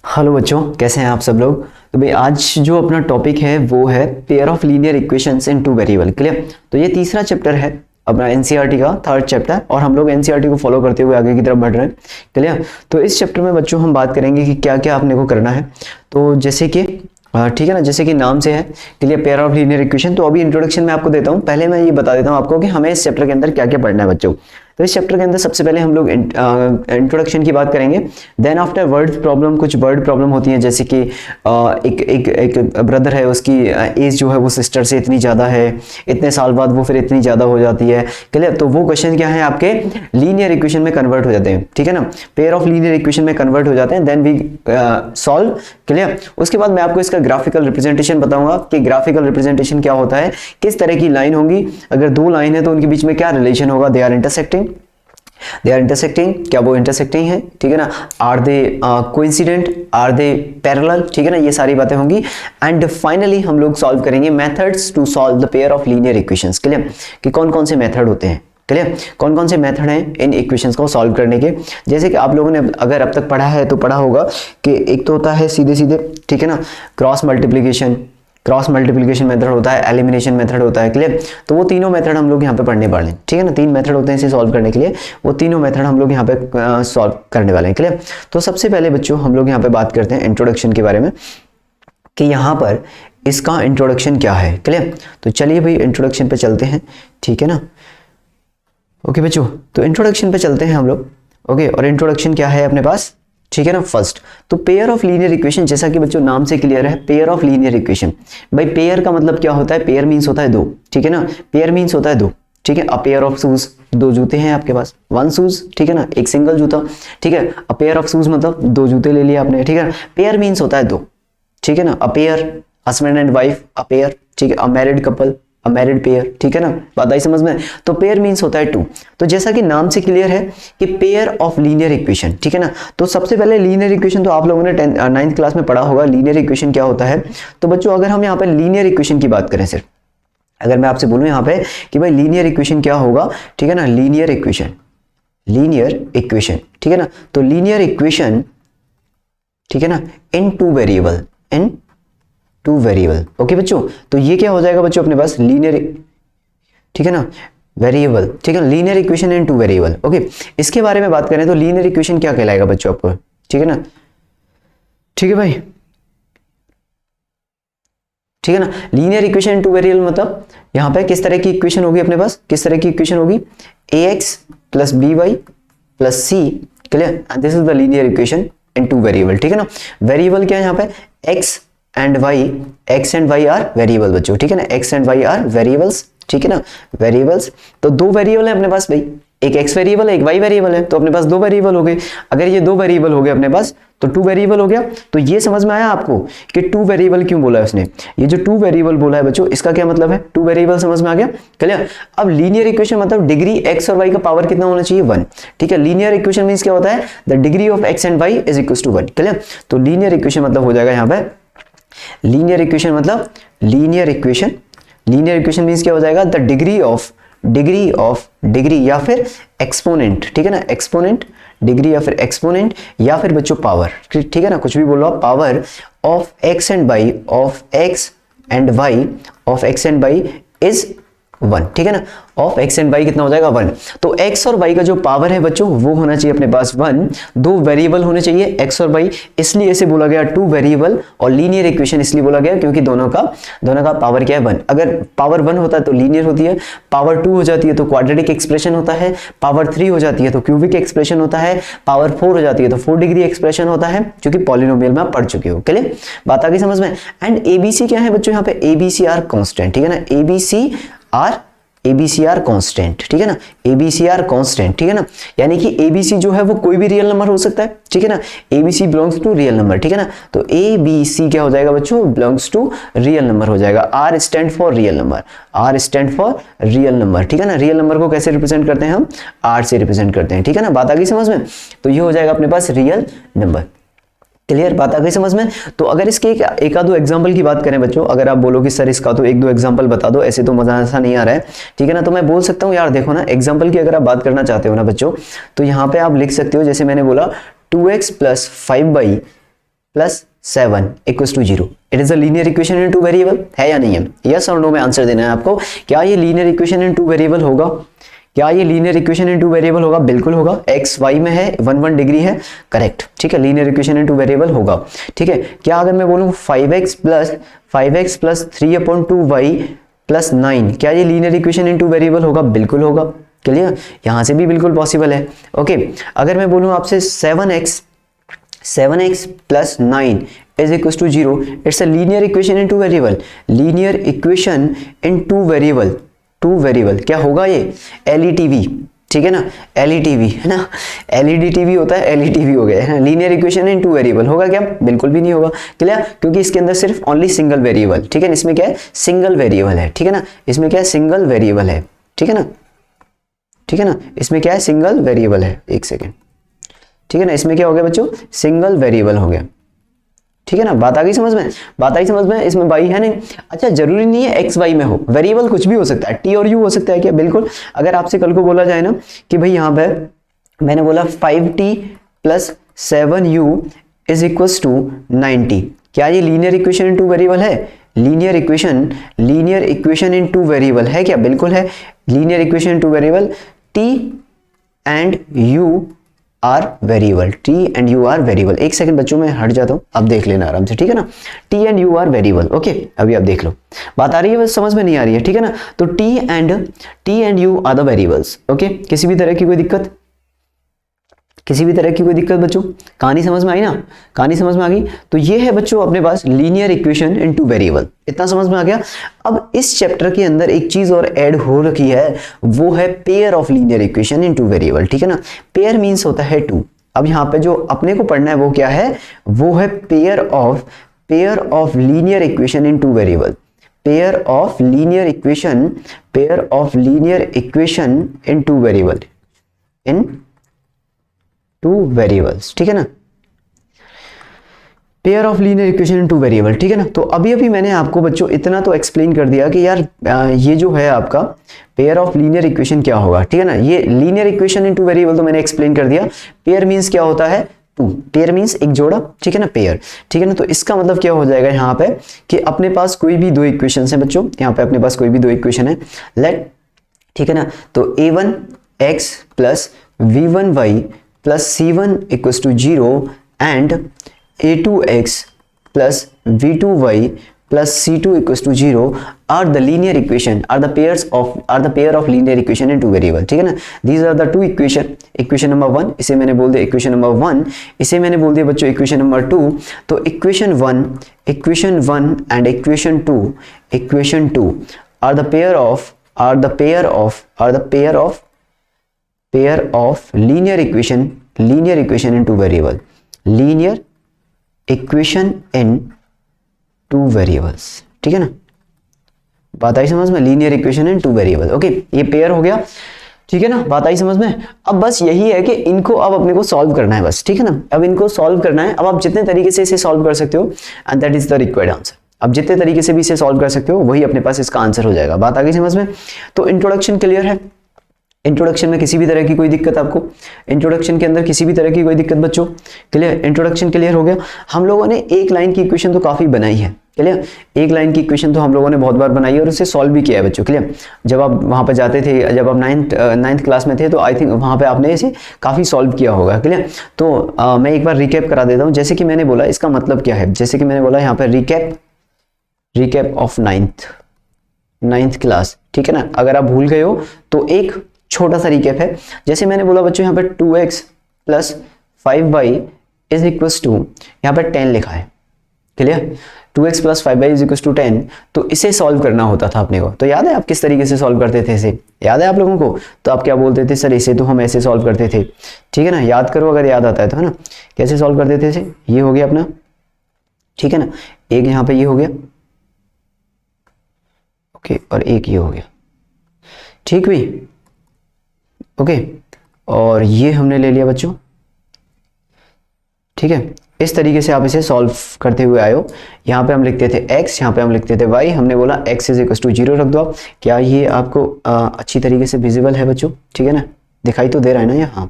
Hello बच्चों, कैसे हैं आप सब लोग। तो भाई आज जो अपना टॉपिक है वो है pair of linear equations in two variable. Clear. तो ये तीसरा चैप्टर है अपना एनसीईआरटी का, थर्ड चैप्टर, और हम लोग एनसीईआरटी को फॉलो करते हुए आगे की तरफ बढ़ रहे हैं। क्लियर। तो इस चैप्टर में बच्चों हम बात करेंगे कि क्या क्या आपने को करना है। तो जैसे कि ठीक है ना, जैसे कि नाम से है clear, pair of linear equation. तो अभी इंट्रोडक्शन मैं आपको देता हूँ। पहले मैं ये बता देता हूँ आपको कि हमें इस चैप्टर के अंदर क्या क्या पढ़ना है बच्चों। तो इस चैप्टर के अंदर सबसे पहले हम लोग इंट्रोडक्शन की बात करेंगे। देन आफ्टर वर्ड प्रॉब्लम, कुछ वर्ड प्रॉब्लम होती है, जैसे कि एक ब्रदर है, उसकी एज जो है वो सिस्टर से इतनी ज़्यादा है, इतने साल बाद वो फिर इतनी ज़्यादा हो जाती है। क्लियर। तो वो क्वेश्चन क्या है, आपके लीनियर इक्वेशन में कन्वर्ट हो जाते हैं। ठीक है ना, पेयर ऑफ लीनियर इक्वेशन में कन्वर्ट हो जाते हैं। Then we solve. क्लियर। उसके बाद मैं आपको इसका ग्राफिकल रिप्रेजेंटेशन बताऊंगा कि ग्राफिकल रिप्रेजेंटेशन क्या होता है, किस तरह की लाइन होंगी, अगर दो लाइन है तो उनके बीच में क्या रिलेशन होगा। दे आर इंटरसेक्टिंग, क्या वो इंटरसेक्टिंग है। ठीक है ना, are they coincident, are they parallel. ठीक है ना, ये सारी बातें होंगी। एंड फाइनली हम लोग सॉल्व करेंगे methods to solve the pair of linear equations. Clear, कि कौन कौन से मेथड होते हैं। क्लियर, कौन कौन से मेथड हैं इन इक्वेशंस को सॉल्व करने के। जैसे कि आप लोगों ने अगर अब तक पढ़ा है तो पढ़ा होगा कि एक तो होता है सीधे सीधे, ठीक है ना, क्रॉस मल्टीप्लिकेशन मेथड होता है, एलिमिनेशन मेथड होता है। क्लियर। तो वो तीनों मेथड हम लोग यहाँ पे पढ़ने वाले हैं। ठीक है ना, तीन मेथड होते हैं इसे सॉल्व करने के लिए, वो तीनों मेथड हम लोग यहाँ पे सॉल्व करने वाले हैं। क्लियर। तो सबसे पहले बच्चों हम लोग यहाँ पे बात करते हैं इंट्रोडक्शन के बारे में, कि यहाँ पर इसका इंट्रोडक्शन क्या है। क्लियर। तो चलिए भाई इंट्रोडक्शन पे चलते हैं। ठीक है ना, ओके बच्चों, तो इंट्रोडक्शन पे चलते हैं हम लोग। ओके, और इंट्रोडक्शन क्या है अपने पास। ठीक है ना, फर्स्ट तो पेयर ऑफ लीनियर इक्वेशन, जैसा कि बच्चों नाम से क्लियर है, पेयर ऑफ लीनियर इक्वेशन। भाई पेयर का मतलब क्या होता है, पेयर मींस होता है दो। ठीक है ना, पेयर मींस होता है दो। ठीक है, अ पेयर ऑफ शूज, दो जूते हैं आपके पास, वन शूज। ठीक है ना, एक सिंगल जूता। ठीक है, अ पेयर ऑफ शूज मतलब दो जूते ले लिए आपने। ठीक है, पेयर मींस होता है दो। ठीक है ना, a pair, husband and wife, a pair. ठीक है, a married couple, a married pair. ठीक है ना, बात आई समझ में। तो पेयर मींस होता है टू। तो जैसा कि नाम से क्लियर है कि पेयर ऑफ लीनियर इक्वेशन। ठीक है ना, तो सबसे पहले लीनियर इक्वेशन तो आप लोगों ने 9th क्लास में पढ़ा होगा, लीनियर इक्वेशन क्या होता है। तो बच्चों अगर हम यहाँ पे लीनियर इक्वेशन की बात करें, सिर्फ अगर मैं आपसे बोलूं यहाँ पे कि भाई लीनियर इक्वेशन क्या होगा। ठीक है ना, लीनियर इक्वेशन, ठीक है ना, तो लीनियर इक्वेशन, ठीक है ना, इन टू वेरिएबल, ओके बच्चों। तो ये क्या हो जाएगा बच्चों अपने पास, लीनियर, ठीक है ना, वेरिएबल। ठीक है, linear equation in two variable. Okay, इसके बारे में बात करें तो लीनियर इक्वेशन क्या कहलाएगा बच्चों आपको। ठीक है ना, ठीक है भाई, ठीक है ना, linear equation in two variable मतलब यहां पे किस तरह की इक्वेशन होगी अपने पास, किस तरह की इक्वेशन होगी, ax plus by plus c। Clear, this is the linear equation in two variable. ठीक है ना, वेरिएबल क्या है यहाँ पे, x and y are variable बच्चों। ठीक है ना, x and y are variables. ठीक है ना, वेरिएबल्स। तो दो वेरिएबल है अपने पास भाई, एक x वेरिएबल है, एक y वेरिएबल है, तो अपने पास दो वेरिएबल हो गए। अगर ये दो वेरिएबल हो गए अपने पास तो टू वेरिएबल हो गया। तो ये समझ में आया आपको कि टू वेरिएबल क्यों बोला है उसने। ये जो टू वेरिएबल बोला है बच्चों, इसका क्या मतलब है, टू वेरिएबल समझ में आ गया। क्लियर। अब लीनियर इक्वेशन मतलब डिग्री x और y का पावर कितना होना चाहिए, 1। ठीक है, लीनियर इक्वेशन मींस क्या होता है, the degree of x and y is equal to 1। Clear. तो लीनियर इक्वेशन मतलब हो जाएगा यहाँ पे, लीनियर इक्वेशन मतलब लीनियर इक्वेशन मींस क्या हो जाएगा, द डिग्री या फिर एक्सपोनेंट। ठीक है ना, एक्सपोनेंट, डिग्री या फिर एक्सपोनेंट या फिर बच्चों पावर। ठीक है ना, कुछ भी बोलो आप, power of x and y is 1। ठीक है ना, ऑफ x एंड y कितना हो जाएगा, 1। तो x और y का जो पावर है बच्चों वो होना चाहिए अपने पास 1। दो वेरिएबल होने चाहिए x और y, इसलिए इसे बोला गया टू वेरिएबल। और लीनियर इक्वेशन इसलिए बोला गया क्योंकि दोनों का पावर क्या है, 1। अगर पावर 1 होता है तो लीनियर होती है, पावर 2 हो जाती है तो क्वाड्रेटिक एक्सप्रेशन होता है, पावर 3 हो जाती है तो क्यूबिक एक्सप्रेशन होता है, पावर 4 हो जाती है तो 4 डिग्री एक्सप्रेशन होता है, जो कि पॉलिनोमियल में आप पढ़ चुके हो। क्लियर, बात आ गई समझ में। एंड एबीसी क्या है बच्चों, यहाँ पे एबीसी आर कांस्टेंट। ठीक है ना, एबीसी आर कांस्टेंट। ठीक है ना, एबीसी आर कांस्टेंट। ठीक है ना, यानी कि एबीसी जो है वो कोई भी रियल नंबर हो सकता है। ठीक है ना, ABC belongs to real number. ठीक है ना, तो एबीसी क्या हो जाएगा बच्चों, बिलोंग्स टू रियल नंबर हो जाएगा। R stand for real number, ठीक है ना। रियल नंबर को कैसे रिप्रेजेंट करते हैं हम, आर से रिप्रेजेंट करते हैं। ठीक है ना, बात आ गई समझ में। तो ये हो जाएगा अपने पास रियल नंबर। क्लियर, बात आ गई समझ में। तो अगर इसके एक आधो एग्जांपल की बात करें बच्चों, अगर आप बोलो कि सर इसका तो एक दो एग्जांपल बता दो, ऐसे तो मजा ऐसा नहीं आ रहा है। ठीक है ना, तो मैं बोल सकता हूँ यार देखो ना, एग्जांपल की अगर आप बात करना चाहते हो ना बच्चों, तो यहाँ पे आप लिख सकते हो, जैसे मैंने बोला 2x plus 5y plus 7 equals to 0। It is a linear equation in two variable, है या नहीं है? यस और नो में आंसर देना है आपको। क्या ये linear equation in two variable होगा? क्या ये linear equation in two variable होगा? बिल्कुल होगा। एक्स वाई में है, 1 डिग्री है, करेक्ट, ठीक है, linear equation in two variable होगा, ठीक है। क्या अगर मैं बोलूं 5x प्लस 3/2y प्लस 9, क्या ये linear equation in two variable होगा? बिल्कुल होगा। क्लियर? यहां से भी बिल्कुल पॉसिबल है। ओके, अगर मैं बोलूं आपसे 7x plus 9 is equal to 0, it's a linear equation in two variable. Linear equation in two variable, two variable क्या होगा ये? LETV, ठीक है ना, LETV है ना, LED TV होता है, LETV हो गया है। Linear equation in two variable होगा क्या? बिल्कुल भी नहीं होगा। क्लियर? क्योंकि इसके अंदर सिर्फ ओनली सिंगल वेरिएबल, ठीक है ना, इसमें क्या है? सिंगल वेरिएबल है, ठीक है ना, इसमें क्या है? सिंगल वेरिएबल है, ठीक है ना, ठीक है ना, इसमें क्या है? सिंगल वेरिएबल है। एक सेकेंड, ठीक है ना, इसमें क्या हो गया बच्चों? सिंगल वेरिएबल हो गया, ठीक है ना। बात आ गई समझ में? बात आई समझ में? इसमें वाई है नहीं। अच्छा, जरूरी नहीं है एक्स वाई में हो, वेरिएबल कुछ भी हो सकता है, टी और यू हो सकता है क्या? बिल्कुल। अगर आपसे कल को बोला जाए ना कि भाई यहाँ पे मैंने बोला 5t plus 7u is equal to 90, क्या ये linear equation in two variable है? Linear equation in two variable है क्या? बिल्कुल है। Linear equation in two variable, t and u are variable, T and U are variable. एक second बच्चों में हट जाता हूं, अब देख लेना आराम से, ठीक है ना। T and U are variable, okay, अभी आप देख लो। बात आ रही है बस, समझ में नहीं आ रही है, ठीक है ना। तो T and U are the variables, okay. किसी भी तरह की कोई दिक्कत, किसी भी तरह की कोई दिक्कत बच्चों? कहानी समझ में आई ना? कहानी समझ में आ गई? तो ये है बच्चों अपने पास linear equation in two variable, इतना समझ में आ गया। अब इस चैप्टर के अंदर एक चीज और ऐड हो रखी है, वो है pair of linear equation in two variable, ठीक है ना। पेयर मीन्स होता है 2। अब यहाँ पे जो अपने को पढ़ना है वो क्या है? वो है pair of linear equation in two variable. Pair of linear equation in two variable, in two variables, ठीक है ना। Pair of linear equation in two variable, ठीक है ना। तो अभी मैंने आपको बच्चों इतना तो एक्सप्लेन कर दिया कि यार ये जो है आपका पेयर ऑफ लीनियर इक्वेशन क्या होगा, ठीक है ना। ये linear equation in two variable तो मैंने एक्सप्लेन कर दिया। पेयर मीन्स क्या होता है? 2। पेयर मीन्स एक जोड़ा, ठीक है ना, पेयर, ठीक है ना। तो इसका मतलब क्या हो जाएगा यहाँ पे कि अपने पास कोई भी दो इक्वेशन है बच्चों, यहाँ पे अपने पास कोई भी दो इक्वेशन है, लेट, ठीक है ना। तो a1x plus v1y plus c1 equals to 0 and a2x plus v2y plus c2 equals to 0 are the linear equation, are the pair of linear equation in two variable, ठीक है ना। These are the two equation number 1, इसे मैंने बोल दिया equation number 1, इसे मैंने बोल दिया बच्चों इक्वेशन नंबर 2। तो equation 1 and equation 2 are the pair of linear equation in two variable, linear equation in two variables, ठीक है ना। बात आई समझ में? Linear equation in two variable, okay, ये पेयर हो गया, ठीक है ना। बात आई समझ में? अब बस यही है कि इनको अब अपने को सॉल्व करना है बस, ठीक है ना। अब इनको सॉल्व करना है। अब आप जितने तरीके से इसे सॉल्व कर सकते हो and that is the required answer. अब जितने तरीके से भी इसे सॉल्व कर सकते हो वही अपने पास इसका आंसर हो जाएगा। बात आ गई समझ में? तो इंट्रोडक्शन क्लियर है? इंट्रोडक्शन में किसी भी तरह की कोई दिक्कत आपको? इंट्रोडक्शन के अंदर किसी भी तरह की कोई दिक्कत बच्चों? क्लियर? इंट्रोडक्शन क्लियर हो गया। हम लोगों ने एक लाइन की इक्वेशन तो काफी बनाई है, क्लियर। एक लाइन की इक्वेशन तो हम लोगों ने बहुत बार बनाई है और उसे सॉल्व भी किया है बच्चों, क्लियर। जब आप वहां पर जाते थे, जब आप नाइन्थ क्लास में थे तो आई थिंक वहां पे आपने इसे काफी सॉल्व किया होगा, क्लियर। तो मैं एक बार रिकैप करा देता हूँ। जैसे कि मैंने बोला इसका मतलब क्या है, जैसे कि मैंने बोला यहाँ पे रिकैप ऑफ नाइन्थ क्लास, ठीक है ना। अगर आप भूल गए हो तो एक छोटा सा रिकैप है। जैसे मैंने बोला बच्चों यहाँ पे 2x plus 5y is equals to, यहाँ पे 10 लिखा है, clear. 2x plus 5y is equals to 10। तो इसे सॉल्व करना होता था अपने को। तो याद है आप किस तरीके से सॉल्व करते थे इसे? याद है आप लोगों को? तो आप क्या बोलते थे? सर इसे तो हम ऐसे सॉल्व करते थे, ठीक है ना। याद करो अगर याद आता है तो, है ना। कैसे सॉल्व करते थे इसे? ये हो गया अपना, ठीक है ना। एक यहाँ पे ये हो गया, ओके, और एक ये हो गया, ठीक हुई, ओके। और ये हमने ले लिया बच्चों, ठीक है। इस तरीके से आप इसे सॉल्व करते हुए आए हो। यहाँ पे हम लिखते थे x, यहाँ पे हम लिखते थे y। हमने बोला x इज इक्वल टू 0 रख दो आप। क्या ये आपको अच्छी तरीके से विजिबल है बच्चों? ठीक है ना, दिखाई तो दे रहा है ना ये? हाँ,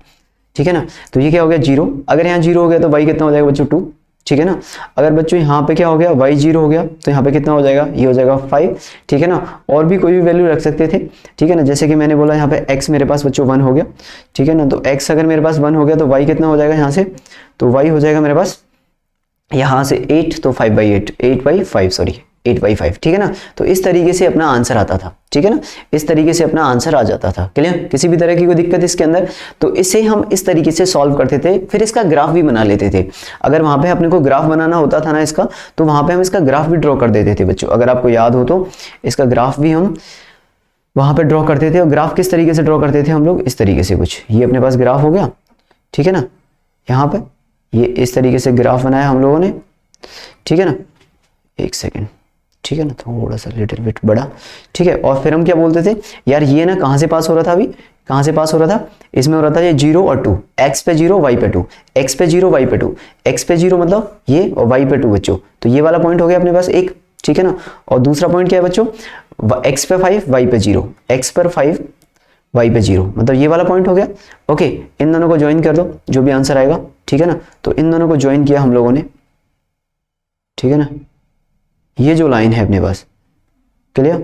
ठीक है ना। तो ये क्या हो गया? 0। अगर यहाँ 0 हो गया तो y कितना हो जाएगा बच्चों? 2, ठीक है ना। अगर बच्चों यहाँ पे क्या हो गया, y 0 हो गया, तो यहाँ पे कितना हो जाएगा, ये हो जाएगा 5, ठीक है ना। और भी कोई भी वैल्यू रख सकते थे, ठीक है ना। जैसे कि मैंने बोला यहाँ पे x मेरे पास बच्चों 1 हो गया, ठीक है ना। तो x अगर मेरे पास 1 हो गया तो y कितना हो जाएगा यहाँ से, तो y हो जाएगा मेरे पास यहाँ से 8, तो 5/8, 8/5 सॉरी 8/5, ठीक है ना। तो इस तरीके से अपना आंसर आता था, ठीक है ना, इस तरीके से अपना आंसर आ जाता था। क्लियर, किसी भी तरह की कोई दिक्कत इसके अंदर, तो इसे हम इस तरीके से सॉल्व करते थे, फिर इसका ग्राफ भी बना लेते थे। अगर वहां पे अपने को ग्राफ बनाना होता था ना इसका, तो वहां पे हम इसका ग्राफ भी ड्रॉ कर देते थे बच्चों। अगर आपको याद हो तो इसका ग्राफ भी हम वहां पे ड्रॉ करते थे। और ग्राफ किस तरीके से ड्रॉ करते थे हम लोग, इस तरीके से कुछ, ये अपने पास ग्राफ हो गया, ठीक है ना। यहाँ पे ये इस तरीके से ग्राफ बनाया हम लोगों ने, ठीक है ना। एक सेकेंड, ठीक है ना, थोड़ा सा लिटिल बिट बड़ा, ठीक है। और फिर हम क्या बोलते थे यार, ये ना कहाँ से पास हो रहा था, अभी कहाँ से पास हो रहा था, इसमें हो रहा था ये 0 और 2, x पे 0 y पे 2, x पे 0 y पे 2, x पे 0 मतलब ये और y पे 2 बच्चों। तो ये वाला पॉइंट हो गया अपने पास एक, ठीक है ना। और दूसरा पॉइंट क्या है बच्चों, x पे 5 y पे 0, x पर 5 y पे 0, मतलब ये वाला पॉइंट हो गया। ओके, इन दोनों को ज्वाइन कर दो, जो भी आंसर आएगा, ठीक है ना। तो इन दोनों को ज्वाइन किया हम लोगों ने, ठीक है ना। ये जो लाइन है अपने पास, क्लियर,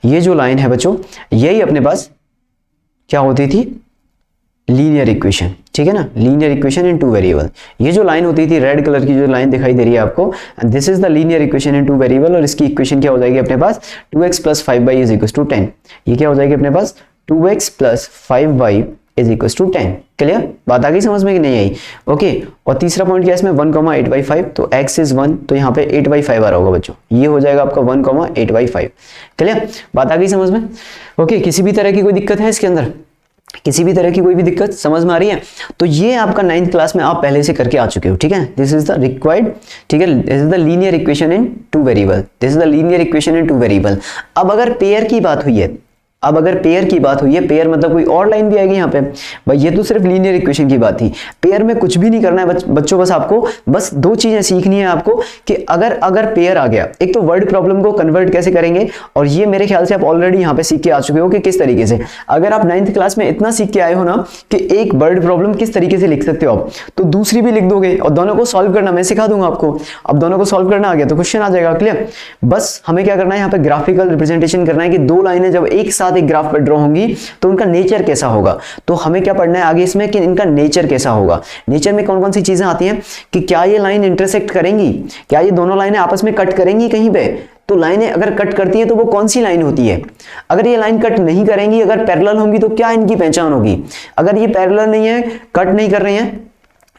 ये जो लाइन है बच्चों, यही अपने पास क्या होती थी, लीनियर इक्वेशन, ठीक है ना, लीनियर इक्वेशन इन 2 वेरिएबल। ये जो लाइन होती थी, रेड कलर की जो लाइन दिखाई दे रही है आपको, this is the linear equation in 2 variable. और इसकी इक्वेशन क्या हो जाएगी अपने पास, 2x + 5y = 10। ये क्या हो जाएगी अपने पास, 2x + 5y = 10। क्लियर, बात आ गई समझ में कि नहीं आई। ओके, और तीसरा पॉइंट क्या है इसमें, 1,8/5, तो x इज 1, तो यहाँ पे 8/5 आ रहा होगा बच्चों, ये हो जाएगा आपका 1,8/5। क्लियर, बात आ गई समझ में। ओके, किसी भी तरह की कोई दिक्कत है इसके अंदर, किसी भी तरह की कोई भी दिक्कत समझ में आ रही है, तो ये आपका 9th क्लास में आप पहले से करके आ चुके हो, ठीक है। दिस इज द रिक्वायर्ड, ठीक है, this is the linear equation in 2 variable, this is the linear equation in 2 variable. अब अगर पेयर की बात हुई है, अब अगर पेयर की बात हुई है, पेयर मतलब कोई और लाइन भी आएगी यहाँ पे भाई, ये तो सिर्फ लीनियर इक्वेशन की बात थी। पेयर में कुछ भी नहीं करना है बच्चों, बस आपको बस 2 चीजें सीखनी है आपको, कि अगर पेयर आ गया, एक तो वर्ड प्रॉब्लम को कन्वर्ट कैसे करेंगे, और ये मेरे ख्याल से आप ऑलरेडी यहाँ पे सीख के आ चुके हो कि किस तरीके से। अगर आप 9th क्लास में इतना सीख के आए हो ना कि एक वर्ड प्रॉब्लम किस तरीके से लिख सकते हो आप, तो दूसरी भी लिख दोगे, और दोनों को सॉल्व करना मैं सिखा दूंगा आपको। अब दोनों को सॉल्व करना आ गया तो क्वेश्चन आ जाएगा। क्लियर, बस हमें क्या करना है, यहाँ पे ग्राफिकल रिप्रेजेंटेशन करना है कि 2 लाइनें जब एक साथ एक ग्राफ पर ड्रॉ होंगी तो उनका नेचर कैसा होगा। तो हमें क्या पढ़ना है आगे इसमें, कि इनका नेचर कैसा होगा। नेचर में कौन कौन सी चीजें आती हैं, कि क्या ये लाइन इंटरसेक्ट करेंगी, क्या ये दोनों लाइनें आपस में कट करेंगी कहीं पे, तो लाइनें अगर कट करती है तो वो कौन सी लाइन होती है। अगर ये लाइन कट नहीं करेंगी, अगर पैरेलल होंगी, तो क्या इनकी पहचान होगी। अगर ये पैरेलल नहीं है, कट नहीं कर रही है,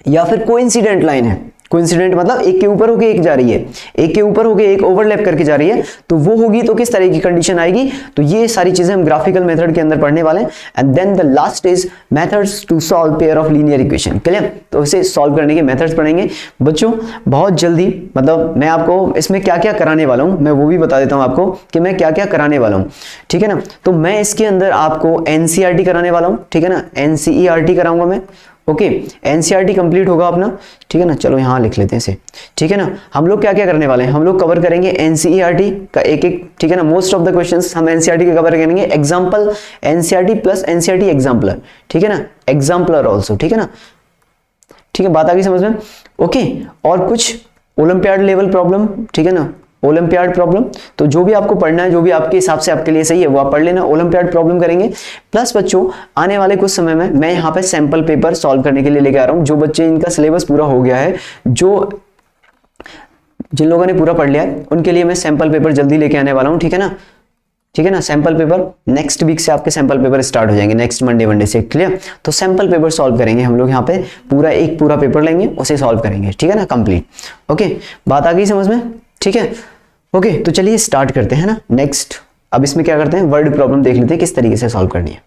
या फिर कोइंसिडेंट लाइन है, कोइंसिडेंट मतलब एक के ऊपर होके एक जा रही है, एक के ऊपर होके एक ओवरलैप करके जा रही है, तो वो होगी तो किस तरह की कंडीशन आएगी। तो ये सारी चीजें हम ग्राफिकल मेथड के अंदर पढ़ने वाले हैं। And then the last is methods to solve pair of linear equation. Clear, तो इसे सॉल्व करने के मेथड्स पढ़ेंगे बच्चों बहुत जल्दी। मतलब मैं आपको इसमें क्या क्या कराने वाला हूं, मैं वो भी बता देता हूं आपको कि मैं क्या क्या कराने वाला हूं, ठीक है ना। तो मैं इसके अंदर आपको एनसीईआरटी कराने वाला हूं, ठीक है ना, एनसीईआरटी कराऊंगा मैं। ओके, एनसीईआरटी कंप्लीट होगा अपना, ठीक है ना। चलो यहाँ लिख लेते हैं इसे, ठीक है ना। हम लोग क्या क्या करने वाले हैं, हम लोग कवर करेंगे एनसीईआरटी का एक एक, ठीक है ना। मोस्ट ऑफ द क्वेश्चंस हम एनसीईआरटी के कवर करेंगे, एग्जांपल एनसीईआरटी प्लस एनसीईआरटी एग्जांपलर, ठीक है ना, एग्जांपलर आल्सो, ठीक है ना। ठीक है, बात आ गई समझ में। ओके, और कुछ ओलंपियाड लेवल प्रॉब्लम, ठीक है ना, ओलंपियाड प्रॉब्लम। तो जो भी आपको पढ़ना है, जो भी आपके हिसाब से आपके लिए सही है, वो आप पढ़ लेना। ओलंपियाड प्रॉब्लम करेंगे, प्लस बच्चों आने वाले कुछ समय में मैं यहाँ पे सैंपल पेपर सॉल्व करने के लिए लेके आ रहा हूँ। जो बच्चे इनका सिलेबस पूरा हो गया है, जिन लोगों ने पूरा पढ़ लिया है, उनके लिए मैं सैंपल पेपर जल्दी लेके आने वाला हूँ, ठीक है ना। ठीक है ना, सैंपल पेपर नेक्स्ट वीक से आपके सैंपल पेपर स्टार्ट हो जाएंगे, नेक्स्ट मंडे से। क्लियर, तो सैंपल पेपर सॉल्व करेंगे हम लोग यहाँ पे, पूरा पेपर लेंगे, उसे सॉल्व करेंगे, ठीक है ना, कंप्लीट। ओके, बात आ गई समझ में, ठीक है। ओके, तो चलिए स्टार्ट करते हैं ना नेक्स्ट। अब इसमें क्या करते हैं, वर्ड प्रॉब्लम देख लेते हैं किस तरीके से सॉल्व करनी है।